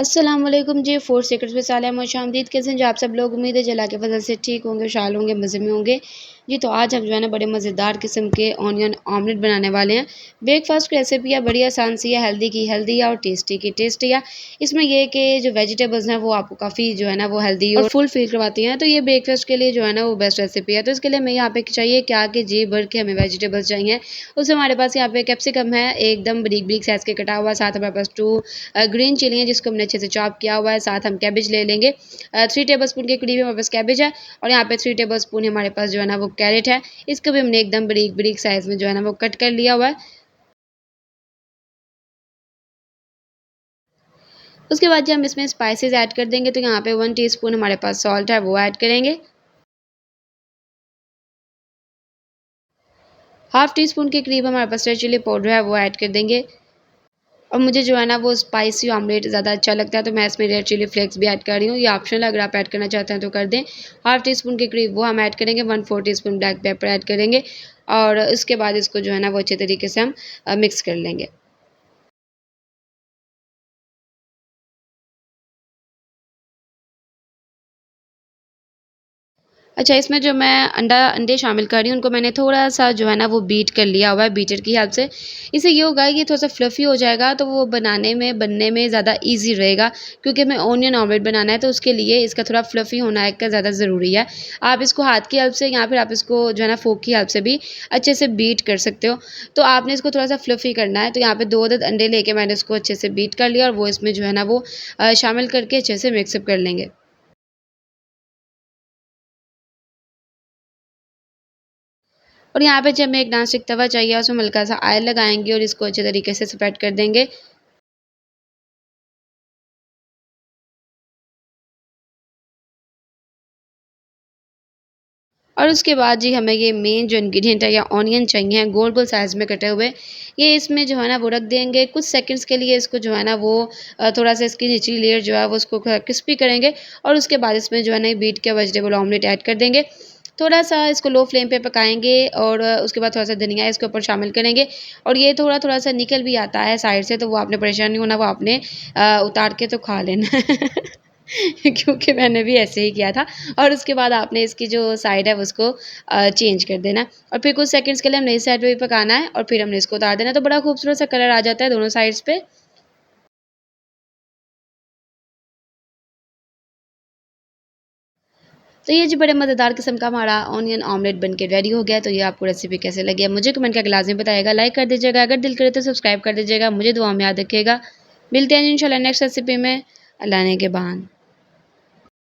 अस्सलाम वालेकुम जी, food secrets में साले खुशामदीद। कैसे हैं जी आप सब लोग? उम्मीद है अल्लाह के फज़ल से ठीक होंगे, खुशहाल होंगे, मज़े में होंगे। जी तो आज हम जो है ना बड़े मज़ेदार किस्म के ऑनियन ऑमलेट बनाने वाले हैं। ब्रेकफ़ास्ट की रेसिपी है, बड़ी आसान सी है, हेल्दी की हेल्दी है और टेस्टी की टेस्टी है। इसमें ये है कि जो वेजिटेबल्स हैं वो आपको काफ़ी जो है ना वो हेल्दी और फुल फ़ील करवाती हैं। तो ये ब्रेकफ़ास्ट के लिए जो है ना वो बेस्ट रेसिपी है। तो इसके लिए हमें यहाँ पे चाहिए क्या कि जी भर के हमें वेजिटेबल्स चाहिए। उसमें हमारे पास यहाँ पे कैप्सिकम है, एकदम बारीक-बारीक साइज़ के कटा हुआ। साथ हमारे पास 2 ग्रीन चिली है जिसको हमने अच्छे से चॉप किया हुआ है। साथ हम कैबेज ले लेंगे। 3 टेबलस्पून के करीब हमारे पास कैबेज है और यहाँ पे 3 टेबलस्पून हमारे पास जो है ना वो कैरेट है। इसको भी हमने एकदम बारीक-बारीक साइज़ में जो है ना वो कट कर लिया हुआ है। उसके बाद जो हम इसमें स्पाइसेस ऐड कर देंगे तो यहाँ पे 1 टीस्पून हमारे पास सॉल्ट है वो ऐड करेंगे। हाफ़ टी स्पून के करीब हमारे पास रेड चिली पाउडर है वो ऐड कर देंगे। और मुझे जो है ना वो स्पाइसी ऑमलेट ज़्यादा अच्छा लगता है तो मैं इसमें रेड चिली फ्लेक्स भी ऐड कर रही हूँ। ये ऑप्शनल है, अगर आप ऐड करना चाहते हैं तो कर दें। हाफ़ टी स्पून के करीब वो हम ऐड करेंगे, 1/4 टीस्पून ब्लैक पेपर ऐड करेंगे और उसके बाद इसको जो है ना वो अच्छे तरीके से हम मिक्स कर लेंगे। अच्छा, इसमें जो मैं अंडे शामिल कर रही हूँ, उनको मैंने थोड़ा-सा जो है ना वो बीट कर लिया हुआ है बीटर की हेल्प से। इससे ये होगा कि थोड़ा-सा फ्लफ़ी हो जाएगा तो वो बनने में ज़्यादा ईज़ी रहेगा क्योंकि हमें ओनियन ऑमलेट बनाना है तो उसके लिए इसका थोड़ा फ्लफ़ी होना एक ज़्यादा ज़रूरी है। आप इसको हाथ की हेल्प से या फिर आप इसको जो है ना फ़ोर्क की हेल्प से भी अच्छे से बीट कर सकते हो। तो आपने इसको थोड़ा-सा फ्लफ़ी करना है तो यहाँ पे 2 अदद अंडे लेके मैंने इसको अच्छे से बीट कर लिया और वो इसमें जो है ना वो शामिल करके अच्छे से मिक्स अप कर लेंगे। और यहाँ पे जब हमें एक नॉनस्टिक तवा चाहिए उसमें हल्का सा ऑयल लगाएँगे और इसको अच्छे तरीके से स्प्रेड कर देंगे। और उसके बाद जी हमें ये मेन जो इंग्रीडिएंट है या ऑनियन चाहिए गोल-गोल साइज़ में कटे हुए, ये इसमें जो है ना वो रख देंगे। कुछ सेकंड्स के लिए इसको जो है ना वो थोड़ा-सा इसकी निचली लेयर जो है वो उसको क्रिस्पी करेंगे और उसके बाद इसमें जो है ना ये बीट के वेजिटेबल ऑमलेट ऐड कर देंगे। थोड़ा-सा इसको लो फ्लेम पे पकाएँगे और उसके बाद थोड़ा-सा धनिया इसके ऊपर शामिल करेंगे और ये थोड़ा-थोड़ा सा निकल भी आता है साइड से तो वो आपने परेशान नहीं होना, वो आपने उतार के तो खा लेना है। क्योंकि मैंने भी ऐसे ही किया था और उसके बाद आपने इसकी जो साइड है उसको चेंज कर देना और फिर कुछ सेकंड्स के लिए हमने इस साइड पे भी पकाना है और फिर हमने इसको उतार देना तो बड़ा खूबसूरत सा कलर आ जाता है दोनों साइड्स पे। तो ये जी बड़े मज़ेदार किस्म का हमारा ऑनियन ऑमलेट बन के रेडी हो गया है। तो ये आपको रेसिपी कैसे लगी है मुझे कमेंट करके लाज़िमी बताइएगा, लाइक कर दीजिएगा, अगर दिल करे तो सब्सक्राइब कर दीजिएगा। मुझे दुआ में याद रखिएगा। मिलते हैं इंशाल्लाह नेक्स्ट रेसिपी में। अल्लाह ने के बाद।